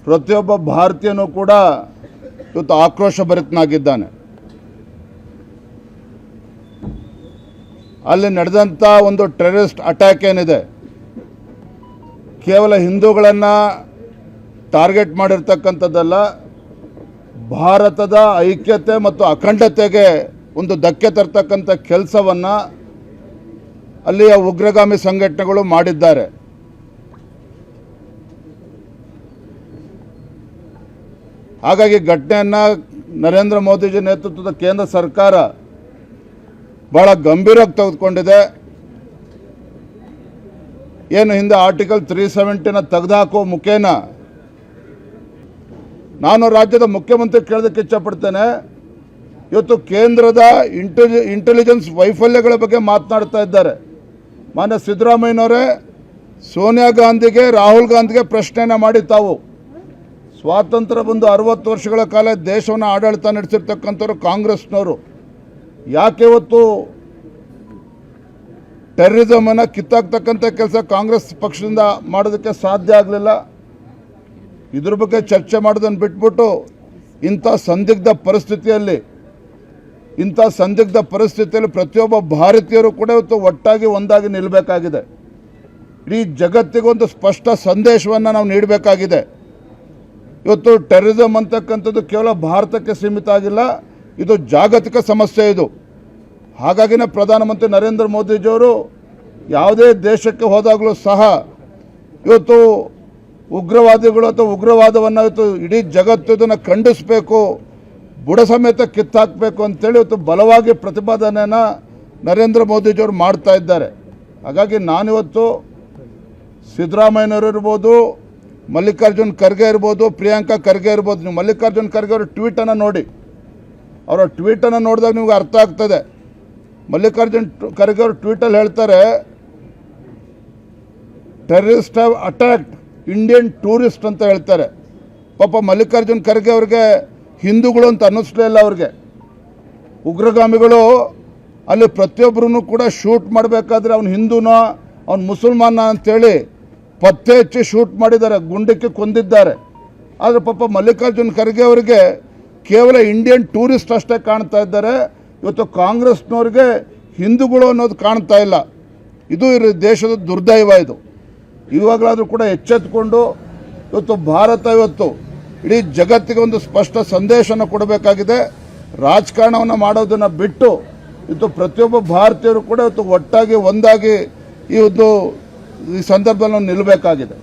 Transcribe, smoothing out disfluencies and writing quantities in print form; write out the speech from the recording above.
ಪ್ರತಿಯೊಬ್ಬ ಭಾರತೀಯನೂ ಕೂಡ ಇವತ್ತು ಆಕ್ರೋಶಭರಿತನಾಗಿದ್ದಾನೆ. ಅಲ್ಲಿ ನಡೆದಂಥ ಒಂದು ಟೆರರಿಸ್ಟ್ ಅಟ್ಯಾಕ್ ಏನಿದೆ, ಕೇವಲ ಹಿಂದೂಗಳನ್ನು ಟಾರ್ಗೆಟ್ ಮಾಡಿರ್ತಕ್ಕಂಥದ್ದಲ್ಲ, ಭಾರತದ ಐಕ್ಯತೆ ಮತ್ತು ಅಖಂಡತೆಗೆ ಒಂದು ಧಕ್ಕೆ ತರ್ತಕ್ಕಂಥ ಕೆಲಸವನ್ನು ಅಲ್ಲಿಯ ಉಗ್ರಗಾಮಿ ಸಂಘಟನೆಗಳು ಮಾಡಿದ್ದಾರೆ. ಹಾಗಾಗಿ ಘಟನೆಯನ್ನು ನರೇಂದ್ರ ಮೋದಿಜಿ ನೇತೃತ್ವದ ಕೇಂದ್ರ ಸರ್ಕಾರ ಬಹಳ ಗಂಭೀರವಾಗಿ ತೆಗೆದುಕೊಂಡಿದೆ. ಏನು ಹಿಂದೆ ಆರ್ಟಿಕಲ್ 370 ತೆಗೆದುಹಾಕುವ ಮುಖೇನ ನಾನು ರಾಜ್ಯದ ಮುಖ್ಯಮಂತ್ರಿ ಕೇಳೋದಕ್ಕೆ ಇಚ್ಛಪಡ್ತೇನೆ. ಇವತ್ತು ಕೇಂದ್ರದ ಇಂಟೆಲಿಜೆನ್ಸ್ ವೈಫಲ್ಯಗಳ ಬಗ್ಗೆ ಮಾತನಾಡ್ತಾ ಇದ್ದಾರೆ. ಮಾನ್ಯ ಸಿದ್ದರಾಮಯ್ಯನವರೇ, ಸೋನಿಯಾ ಗಾಂಧಿಗೆ, ರಾಹುಲ್ ಗಾಂಧಿಗೆ ಪ್ರಶ್ನೆಯನ್ನು ಮಾಡಿ, ತಾವು ಸ್ವಾತಂತ್ರ್ಯ ಬಂದು 60 ವರ್ಷಗಳ ಕಾಲ ದೇಶವನ್ನು ಆಡಳಿತ ನಡೆಸಿರ್ತಕ್ಕಂಥವ್ರು ಕಾಂಗ್ರೆಸ್ನವರು, ಯಾಕೆ ಇವತ್ತು ಟೆರರಿಸಮನ್ನು ಕಿತ್ತಾಕ್ತಕ್ಕಂಥ ಕೆಲಸ ಕಾಂಗ್ರೆಸ್ ಪಕ್ಷದಿಂದ ಮಾಡೋದಕ್ಕೆ ಸಾಧ್ಯ ಆಗಲಿಲ್ಲ? ಇದ್ರ ಬಗ್ಗೆ ಚರ್ಚೆ ಮಾಡೋದನ್ನು ಬಿಟ್ಬಿಟ್ಟು ಇಂಥ ಸಂದಿಗ್ಧ ಪರಿಸ್ಥಿತಿಯಲ್ಲಿ ಪ್ರತಿಯೊಬ್ಬ ಭಾರತೀಯರು ಕೂಡ ಇವತ್ತು ಒಟ್ಟಾಗಿ ಒಂದಾಗಿ ನಿಲ್ಲಬೇಕಾಗಿದೆ. ಇಡೀ ಜಗತ್ತಿಗೊಂದು ಸ್ಪಷ್ಟ ಸಂದೇಶವನ್ನು ನಾವು ನೀಡಬೇಕಾಗಿದೆ. ಇವತ್ತು ಟೆರರಿಸಮ್ ಅಂತಕ್ಕಂಥದ್ದು ಕೇವಲ ಭಾರತಕ್ಕೆ ಸೀಮಿತ ಆಗಿಲ್ಲ, ಇದು ಜಾಗತಿಕ ಸಮಸ್ಯೆ ಇದು. ಹಾಗಾಗಿನೇ ಪ್ರಧಾನಮಂತ್ರಿ ನರೇಂದ್ರ ಮೋದಿಜಿಯವರು ಯಾವುದೇ ದೇಶಕ್ಕೆ ಹೋದಾಗಲೂ ಸಹ ಇವತ್ತು ಉಗ್ರವಾದಿಗಳು ಅಥವಾ ಉಗ್ರವಾದವನ್ನು ಇವತ್ತು ಇಡೀ ಜಗತ್ತು ಇದನ್ನು ಖಂಡಿಸಬೇಕು, ಬುಡ ಸಮೇತ ಕಿತ್ತಾಕಬೇಕು ಅಂತೇಳಿ ಇವತ್ತು ಬಲವಾಗಿ ಪ್ರತಿಪಾದನೆಯನ್ನು ನರೇಂದ್ರ ಮೋದಿಜಿಯವರು ಮಾಡ್ತಾ ಇದ್ದಾರೆ. ಹಾಗಾಗಿ ನಾನಿವತ್ತು ಸಿದ್ದರಾಮಯ್ಯನವರು ಇರ್ಬೋದು, ಮಲ್ಲಿಕಾರ್ಜುನ್ ಖರ್ಗೆ ಇರ್ಬೋದು, ಪ್ರಿಯಾಂಕಾ ಖರ್ಗೆ ಇರ್ಬೋದು, ನೀವು ಮಲ್ಲಿಕಾರ್ಜುನ್ ಖರ್ಗೆ ಅವರ ಟ್ವೀಟನ್ನು ನೋಡಿ, ಅವರ ಟ್ವೀಟನ್ನು ನೋಡಿದಾಗ ನಿಮಗೆ ಅರ್ಥ ಆಗ್ತದೆ. ಮಲ್ಲಿಕಾರ್ಜುನ್ ಖರ್ಗೆ ಅವರು ಟ್ವೀಟಲ್ಲಿ ಹೇಳ್ತಾರೆ, terrorist have attacked Indian tourist ಅಂತ ಹೇಳ್ತಾರೆ. ಪಾಪ ಮಲ್ಲಿಕಾರ್ಜುನ್ ಖರ್ಗೆ ಅವ್ರಿಗೆ ಹಿಂದೂಗಳು ಅಂತ ಅನ್ನಿಸ್ಲೇ ಇಲ್ಲ. ಅವ್ರಿಗೆ ಉಗ್ರಗಾಮಿಗಳು ಅಲ್ಲಿ ಪ್ರತಿಯೊಬ್ಬರೂ ಕೂಡ ಶೂಟ್ ಮಾಡಬೇಕಾದ್ರೆ ಅವ್ನು ಹಿಂದೂನೋ ಅವ್ನು ಮುಸಲ್ಮಾನ ಅಂತೇಳಿ ಪತ್ತೆ ಹಚ್ಚಿ ಶೂಟ್ ಮಾಡಿದ್ದಾರೆ, ಗುಂಡಕ್ಕೆ ಕೊಂದಿದ್ದಾರೆ. ಆದರೆ ಪಾಪ ಮಲ್ಲಿಕಾರ್ಜುನ್ ಖರ್ಗೆ ಅವರಿಗೆ ಕೇವಲ ಇಂಡಿಯನ್ ಟೂರಿಸ್ಟ್ ಅಷ್ಟೇ ಕಾಣ್ತಾ ಇದ್ದಾರೆ. ಇವತ್ತು ಕಾಂಗ್ರೆಸ್ನವ್ರಿಗೆ ಹಿಂದೂಗಳು ಅನ್ನೋದು ಕಾಣ್ತಾ ಇಲ್ಲ. ಇದು ದೇಶದ ದುರ್ದೈವ. ಇದು ಇವಾಗಲಾದರೂ ಕೂಡ ಎಚ್ಚೆತ್ತುಕೊಂಡು ಇವತ್ತು ಭಾರತ ಇವತ್ತು ಇಡೀ ಜಗತ್ತಿಗೆ ಒಂದು ಸ್ಪಷ್ಟ ಸಂದೇಶನ ಕೊಡಬೇಕಾಗಿದೆ. ರಾಜಕಾರಣವನ್ನು ಮಾಡೋದನ್ನು ಬಿಟ್ಟು ಇವತ್ತು ಪ್ರತಿಯೊಬ್ಬ ಭಾರತೀಯರು ಕೂಡ ಇವತ್ತು ಒಟ್ಟಾಗಿ ಒಂದಾಗಿ ಈ ಸಂದರ್ಭದಲ್ಲಿ ನಿಲ್ಲಬೇಕಾಗಿದೆ.